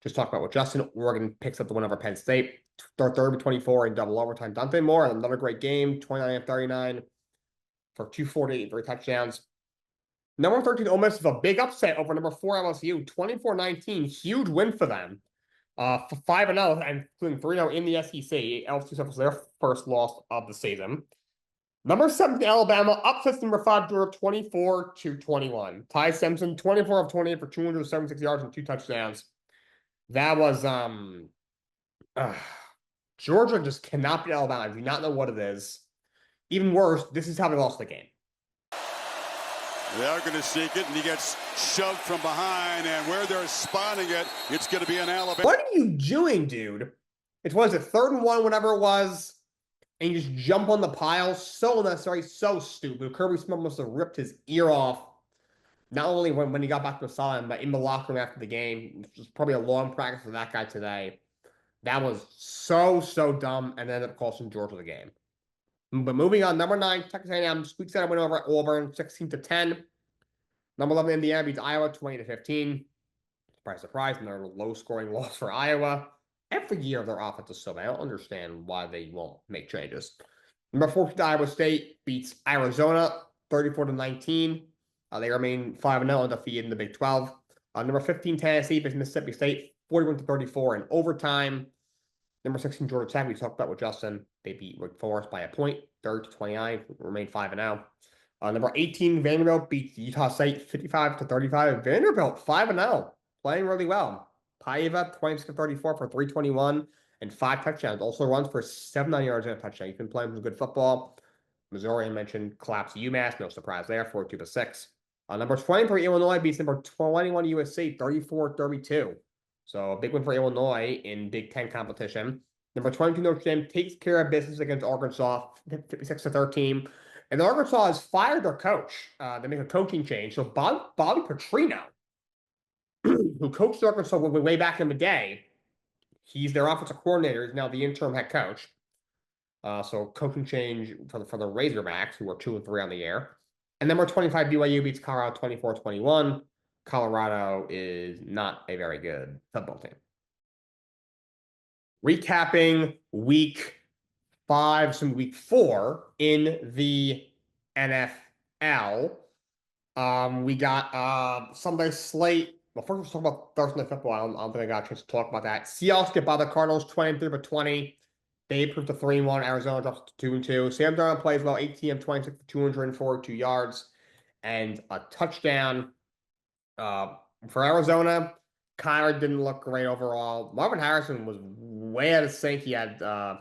Just talk about what Justin. Oregon picks up the win over Penn State. Third with 24 in double overtime. Dante Moore, another great game, 29-39 for 248 and 3 touchdowns. Number 13, Ole Miss is a big upset over number 4 LSU, 24-19. Huge win for them. 5-0 and including 3-0 in the SEC. LSU suffers their first loss of the season. Number 7, Alabama upsets number 5 Georgia 24-21. Ty Simpson, 24 of 28 for 276 yards and 2 touchdowns. That was Georgia just cannot beat Alabama. I do not know what it is. Even worse, this is how they lost the game. They are going to seek it, and he gets shoved from behind, and where they're spotting it, it's going to be an Alabama. What are you doing, dude? It's, what is it, 3rd and 1, whatever it was, and you just jump on the pile? So unnecessary, so stupid. Kirby Smart must have ripped his ear off, not only when he got back to the sideline, but in the locker room after the game. It was probably a long practice for that guy today. That was so dumb, and ended up costing Georgia the game. But moving on, number 9, Texas A&M squeaks out a win over at Auburn, 16-10. Number 11, Indiana beats Iowa, 20-15. Surprise, surprise, another low-scoring loss for Iowa. Every year their offense is so bad. I don't understand why they won't make changes. Number 14, Iowa State beats Arizona, 34-19. They remain 5-0 undefeated in the Big 12. Number 15, Tennessee beats Mississippi State, 41-34 in overtime. Number 16, Georgia Tech, we talked about with Justin. They beat Wake Forest by a point, 30-29, remain 5-0. Number 18, Vanderbilt beats Utah State 55-35. Vanderbilt 5-0, playing really well. Paiva 26-34 for 321 and 5 touchdowns. Also runs for 79 yards and a touchdown. He's been playing some good football. Missouri, I mentioned, collapsed UMass. No surprise there, 42-6. Number 23, Illinois beats number 21 USC 34-32. So a big win for Illinois in Big Ten competition. Number 22, Notre Dame takes care of business against Arkansas 56-13. And Arkansas has fired their coach. They make a coaching change. So Bobby Petrino, who coached Arkansas way back in the day, he's their offensive coordinator. He's now the interim head coach. So coaching change for the Razorbacks, who are 2-3 on the year. And number 25, BYU beats Colorado 24-21. Colorado is not a very good football team. Recapping week 4 in the NFL. We got Sunday slate. Well, first let's talk about Thursday Night Football. I don't think I got a chance to talk about that. Seahawks get by the Cardinals 23-20. They improved to 3-1. Arizona drops to 2-2. Sam Darnold plays well, 18 of 26 for 242 yards and a touchdown. For Arizona, Kyler didn't look great overall. Marvin Harrison was way out of sync. He had a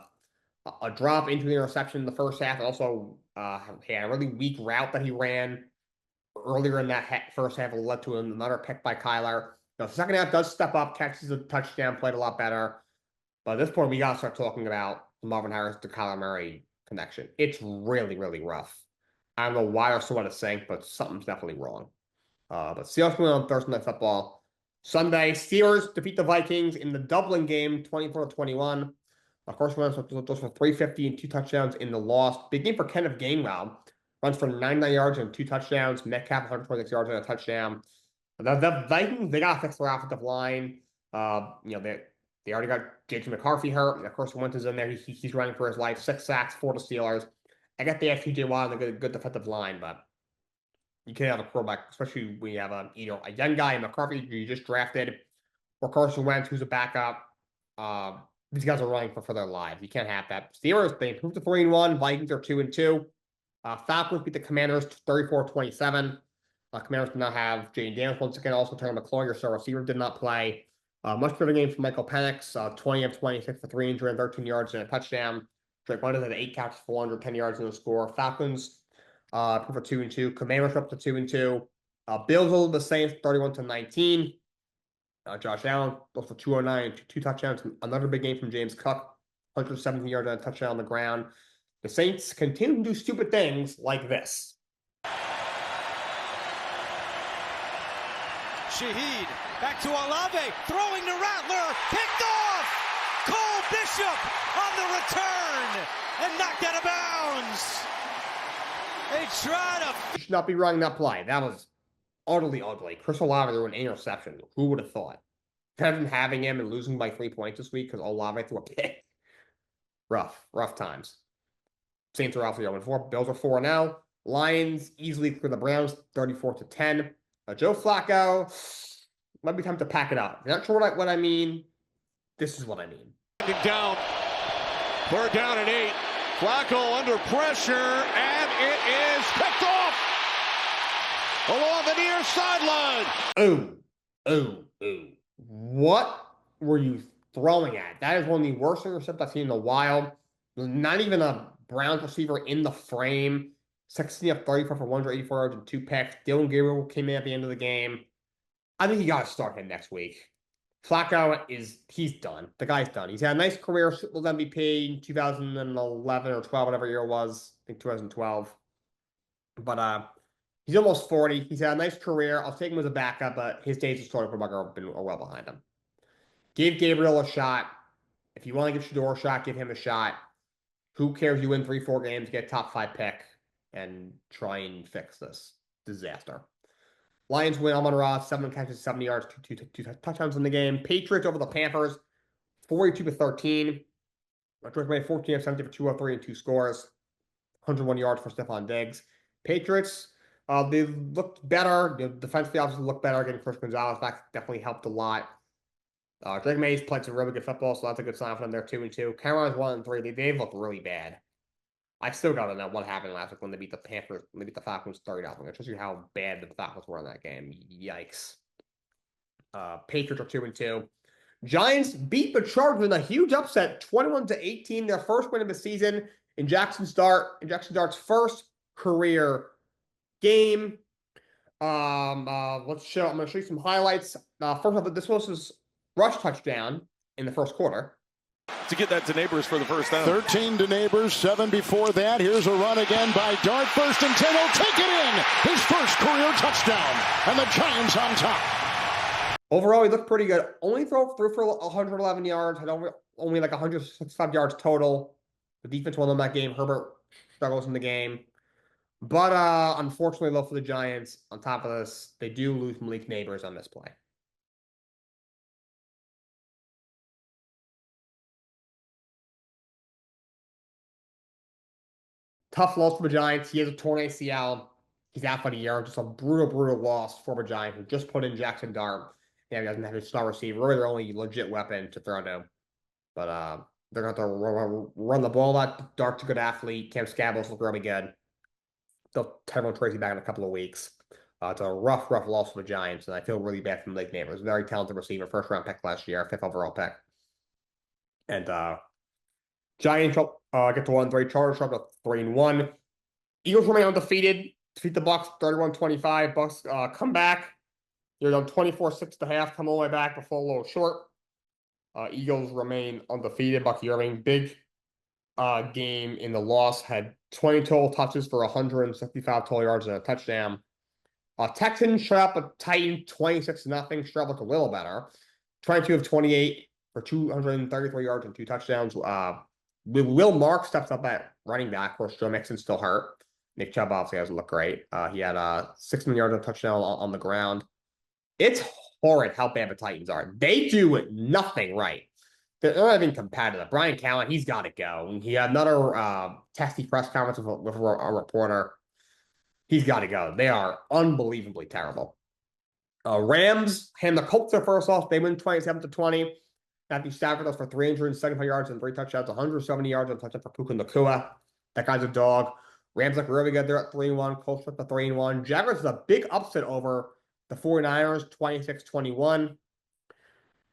drop into the interception in the first half. Also, he had a really weak route that he ran earlier in that first half. It led to another pick by Kyler. The second half does step up, catches a touchdown, played a lot better. But at this point, we got to start talking about the Marvin Harris to Kyler Murray connection. It's really, really rough. I don't know why they're so out of sync, but something's definitely wrong. But Seahawks win on Thursday Night Football. Sunday, Steelers defeat the Vikings in the Dublin game, 24-21. Of course, runs for 350 and 2 touchdowns in the loss. Big game for Kenneth Gainwell. Runs for 99 yards and 2 touchdowns. Metcalf, 126 yards and a touchdown. The Vikings, they got to fix their offensive line. They already got J.J. McCarthy hurt. And of course, Wentz is in there. He's running for his life. 6 sacks for the Steelers. I get they have T.J. Watt and a good defensive line, but you can't have a quarterback, especially when you have a young guy in McCarthy you just drafted, or Carson Wentz, who's a backup. These guys are running for their lives. You can't have that. Steelers, they improved to 3-1. Vikings are 2-2. Falcons beat the Commanders 34-27. Commanders did not have Jane Daniels once again. Also, Terry McLaurin, so receiver, did not play. Much better game for Michael Penix. 20 of 26 for 313 yards and a touchdown. Drake London had 8 catches for 110 yards in the score. Falcons for 2-2. Commanders up to 2-2. Bills over the Saints 31-19. Josh Allen goes for 209 and 2 touchdowns. Another big game from James Cook, 117 yards and a touchdown on the ground. The Saints continue to do stupid things like this. Shaheed back to Olave, throwing to Rattler, picked off! Cole Bishop on the return and knocked out of bounds. They try to... Should not be running that play. That was utterly ugly. Chris Olave threw an interception. Who would have thought? Imagine having him and losing by 3 points this week because Olave threw a pick. Rough times. Saints are off 0-4. Bills are 4-0. Lions easily clear the Browns 34-10. Joe Flacco, might be time to pack it up. You're not sure what I mean. This is what I mean. Down. 3rd down and 8. Flacco under pressure, and it is picked off along the near sideline. Oh. What were you throwing at? That is one of the worst intercepts I've seen in a while. Not even a Browns receiver in the frame. 16 of 34 for 184 yards and 2 picks. Dylan Gabriel came in at the end of the game. I think you got to start him next week. Flacco he's done. The guy's done. He's had a nice career, Super Bowl MVP in 2011 or 12, whatever year it was. I think 2012. But he's almost 40. He's had a nice career. I'll take him as a backup, but his days of starting quarterback are well behind him. Gave Gabriel a shot. If you want to give Shador a shot, give him a shot. Who cares? You win 3-4 games, get a top 5 pick, and try and fix this disaster. Lions win. Amon-Ra, 7 catches, 70 yards, two touchdowns in the game. Patriots over the Panthers, 42-13. George made 14 of 17 for 203 and 2 scores. 101 yards for Stephon Diggs. Patriots, they looked better. Defensively, obviously looked better. Getting Chris Gonzalez back definitely helped a lot. Drake May's played some really good football, so that's a good sign for them. They're 2-2. Carolina's 1-3. They've looked really bad. I still gotta know what happened last week when they beat the Panthers, when they beat the Falcons 30-0. It shows you how bad the Falcons were in that game. Yikes. Patriots are 2-2. Giants beat the Chargers in a huge upset, 21-18. Their first win of the season in Jackson Dart's first career game. I'm gonna show you some highlights. First off, this was his rush touchdown in the first quarter. To get that to Neighbors for the first down. 13 to Neighbors, 7 before that. Here's a run again by Dart. 1st and 10. He'll take it in. His first career touchdown. And the Giants on top. Overall, he looked pretty good. Only threw for 111 yards. Had only like 165 yards total. The defense won them that game. Herbert struggles in the game. But unfortunately, low for the Giants. On top of this, they do lose Malik Neighbors on this play. Tough loss for the Giants. He has a torn ACL. He's out for the year. Just a brutal loss for the Giants, who just put in Jackson Dart. Yeah, he doesn't have his star receiver. Really, their only legit weapon to throw to. But they're going to have to run the ball a lot. Dart's a good athlete. Cam Scabbles look really good. They'll Tyrone Tracy back in a couple of weeks. It's a rough loss for the Giants, and I feel really bad for Malik Neighbors. Very talented receiver, 1st-round pick last year, 5th overall pick. And Giants get to 1-3. Chargers up to 3-1. Eagles remain undefeated. Defeat the Bucks 31-25. Bucks come back. They're down 24-6 at the half. Come all the way back before a little short. Eagles remain undefeated. Bucky Irving, big game in the loss. Had 20 total touches for 165 total yards and a touchdown. Texans shut up a Titan 26-0. Struggled a little better. 22 of 28 for 233 yards and 2 touchdowns. Will Mark steps up at running back. Of course, Joe Mixon's still hurt. Nick Chubb obviously doesn't look great. He had 6 million yards and a touchdown on the ground. It's horrid how bad the Titans are. They do nothing right. They're not even competitive. Brian Callen, he's got to go. He had another testy press conference with a reporter. He's got to go. They are unbelievably terrible. Rams hand the Colts their first loss. They win 27-20. Matthew Stafford goes for 375 yards and 3 touchdowns, 170 yards and a touchdown for Puka Nacua. That guy's a dog. Rams look really good. They're at 3-1. Colts at the 3-1. Jaguars is a big upset over the 49ers, 26-21.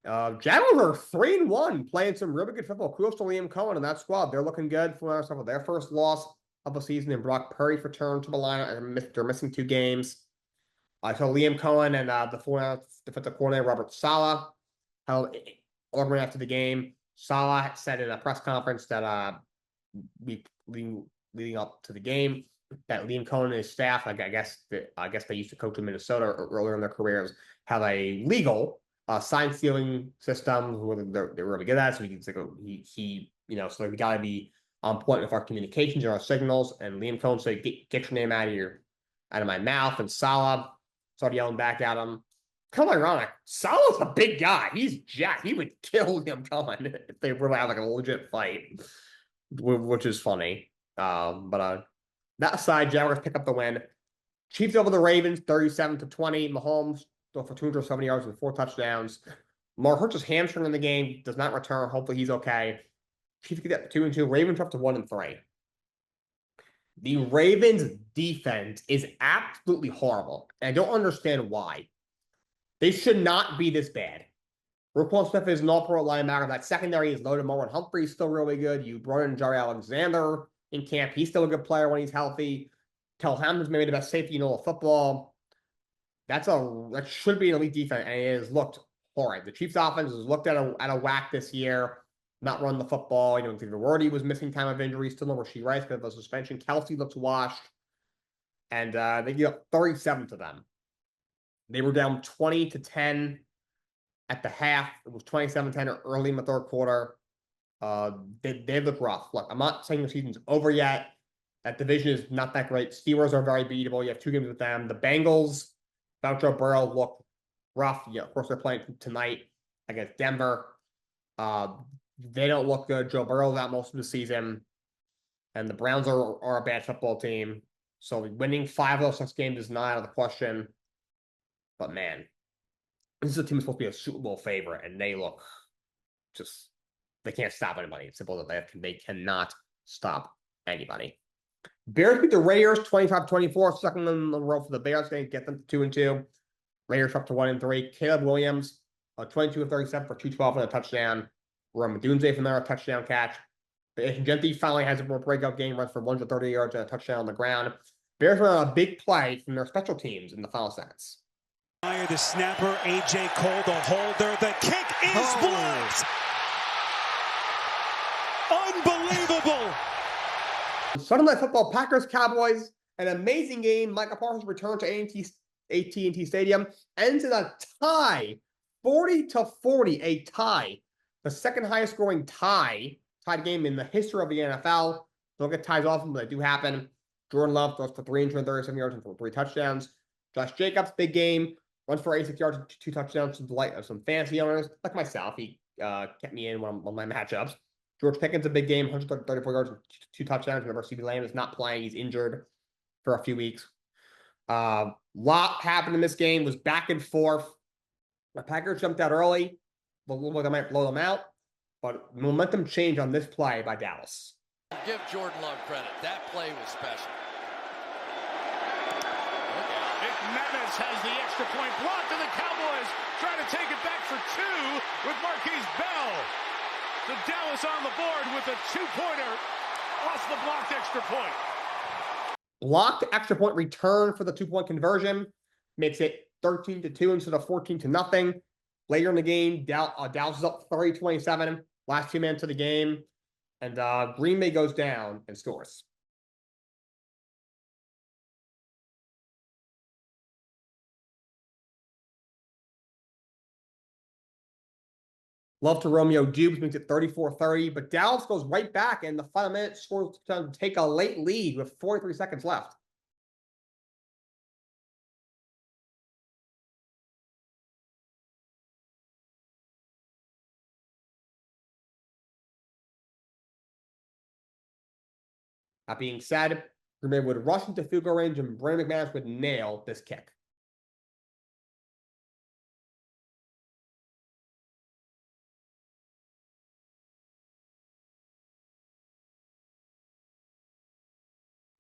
Jaguars are 3-1, playing some really good football. Kudos to Liam Cohen and that squad. They're looking good. 49ers suffered their first loss of the season, and Brock Purdy's return to the lineup. They're missing 2 games. So Liam Cohen and the 49ers defensive coordinator Robert Saleh held argument after the game. Saleh said in a press conference that leading up to the game that Liam Cohen and his staff, I guess they used to coach in Minnesota earlier in their careers, have a legal sign stealing system. They're really good at. So so we got to be on point with our communications and our signals. And Liam Cohen said, "Get your name out of my mouth." And Saleh started yelling back at him. Kind of ironic. Saleh's a big guy. He's jacked. He would kill Liam Cohen if they really had like a legit fight, which is funny. But that aside, Jaguars pick up the win. Chiefs over the Ravens, 37-20. Mahomes threw for 270 yards and 4 touchdowns. Mark Hurts' hamstring in the game, does not return. Hopefully he's okay. Chiefs get that 2-2. Ravens up to 1-3. The Ravens' defense is absolutely horrible. And I don't understand why. They should not be this bad. Roquan Smith is an all-pro linebacker. That secondary is loaded. Marlon Humphrey's still really good. You brought in Jaire Alexander in camp. He's still a good player when he's healthy. Kel Hammonds maybe the best safety in all of football. That should be an elite defense, and it has looked horrid. The Chiefs' offense has looked at a whack this year. Not run the football. Verwordy was missing time of injury. Still no Rashee Rice because of a suspension. Kelsey looks washed. And they get up 37 to them. They were down 20-10 at the half. It was 27-10 early in the third quarter. They look rough. Look, I'm not saying the season's over yet. That division is not that great. Steelers are very beatable. You have 2 games with them. The Bengals, without Joe Burrow, look rough. Yeah, of course, they're playing tonight against Denver. They don't look good. Joe Burrow's out most of the season. And the Browns are a bad football team. So winning 5 of those 6 games is not out of the question. But man, this is a team that's supposed to be a Super Bowl favorite, and they look just, they can't stop anybody. It's simple that they cannot stop anybody. Bears beat the Raiders 25-24, second in the row for the Bears. They get them to 2-2. Raiders up to 1-3. Caleb Williams, 22 of 37 for 212 and a touchdown. Rome Dunze from there, a touchdown catch. Genti finally has a breakout game, runs for 130 yards and a touchdown on the ground. Bears went on a big play from their special teams in the final seconds. The snapper, A.J. Cole, the holder. The kick is blocked. Unbelievable. Sunday Night Football, Packers, Cowboys, an amazing game. Micah Parsons returned to AT&T Stadium, ends in a tie, 40-40, a tie. The second highest scoring tied game in the history of the NFL. Don't get ties often, but they do happen. Jordan Love throws for 337 yards and for 3 touchdowns. Josh Jacobs, big game, runs for 86 yards and 2 touchdowns to the delight of some fantasy owners like myself. He kept me in one of my matchups. George Pickens, a big game, 134 yards and 2 touchdowns. Remember, CeeDee Lamb is not playing. He's injured for a few weeks. Lot happened in this game, was back and forth. The Packers jumped out early, but looked like they might blow them out. But momentum change on this play by Dallas. Give Jordan Love credit. That play was special. McManus has the extra point blocked, and the Cowboys trying to take it back for 2 with Marquise Bell. So Dallas on the board with a 2-pointer off the blocked extra point. Blocked extra point return for the 2-point conversion makes it 13-2 instead of 14-0. Later in the game, Dallas is up 30-27. Last 2 minutes of the game, and Green Bay goes down and scores. Love to Romeo Dubes makes it 34-30, but Dallas goes right back in the final minute, scores to take a late lead with 43 seconds left. That being said, Green Bay would rush into field goal range, and Brandon McManus would nail this kick.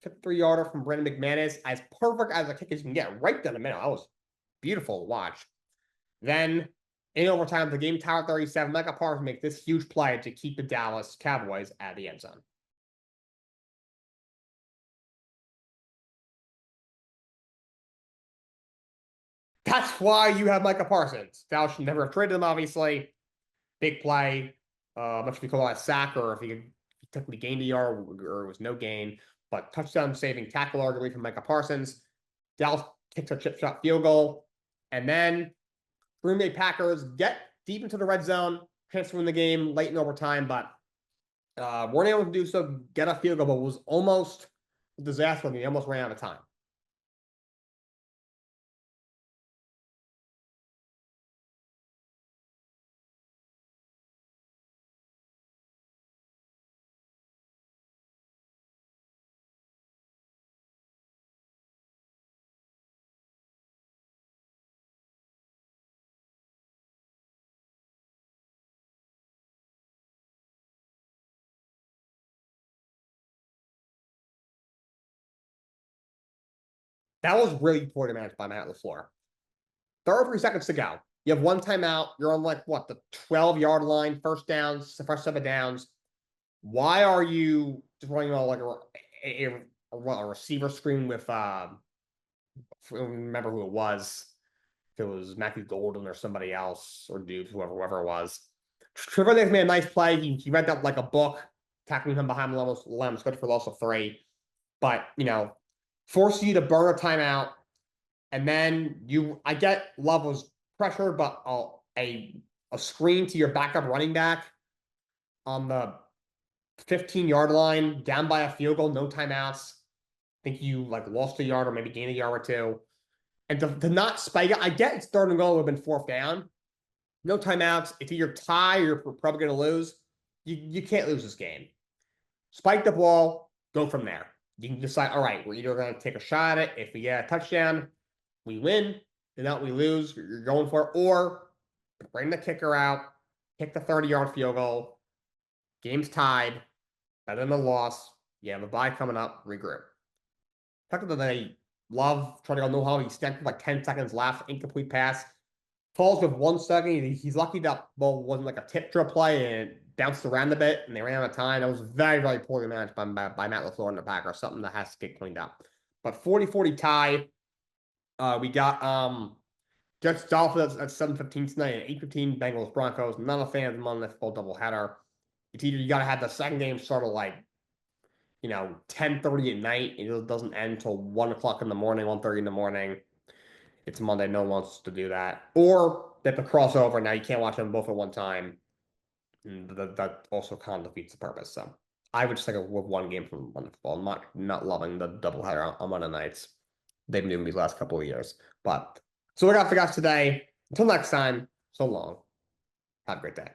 Took 3-yarder from Brandon McManus, as perfect as a kick as you can get, right down the middle. That was beautiful to watch. Then, in overtime, the game tied 37. Micah Parsons makes this huge play to keep the Dallas Cowboys at the end zone. That's why you have Micah Parsons. Dallas should never have traded him, obviously. Big play. Much if you call that a sack, or if he technically gained a yard, or it was no gain. But touchdown saving tackle, arguably, from Micah Parsons. Dallas kicks a chip shot field goal. And then Green Bay Packers get deep into the red zone, chance to win the game late in overtime, but weren't able to do so, get a field goal, but was almost a disaster. They almost ran out of time. That was really poorly managed by Matt LaFleur. 33 seconds to go. You have 1 timeout. You're on the 12-yard line, first 7 downs. Why are you just running on a receiver screen with I don't remember who it was. If it was Matthew Golden or somebody else, or dude, whoever it was. Trevor Lawrence made a nice play. He read that like a book, tackling him behind Lem's good for loss of 3. But, force you to burn a timeout, and then I get Love was pressure, but a screen to your backup running back on the 15-yard line, down by a field goal, no timeouts. I think you like lost a yard or maybe gained a yard or two. And to not spike it, I get it's third and goal would have been fourth down. No timeouts. It's either tie or you're probably going to lose. You can't lose this game. Spike the ball, go from there. You can decide, all right, we're either going to take a shot at it. If we get a touchdown, we win. If not, we lose. You're going for it. Or bring the kicker out, kick the 30-yard field goal. Game's tied. Better than a loss. You have a bye coming up. Regroup. Fact that they love trying to go no huddle. He stepped with like 10 seconds left. Incomplete pass. Falls with 1 second. He's lucky that ball wasn't like a tip drill play and it bounced around a bit and they ran out of time. That was very, very poorly managed by Matt LaFleur and the Packers. Something that has to get cleaned up. But 40-40 tie. We got Jets Dolphins at 7:15 tonight and 8:15 Bengals Broncos. Not a fan of the Monday Night Football doubleheader. It's either you got to have the second game sort of like 10:30 at night. It doesn't end until 1 o'clock in the morning, 1:30 in the morning. It's Monday. No one wants to do that. Or they have to cross over. Now you can't watch them both at one time. And that also kind of defeats the purpose. So I would just take with one game from Monday Football. I'm not loving the doubleheader on Monday nights. They've been doing these last couple of years. But so we got for guys today. Until next time, so long. Have a great day.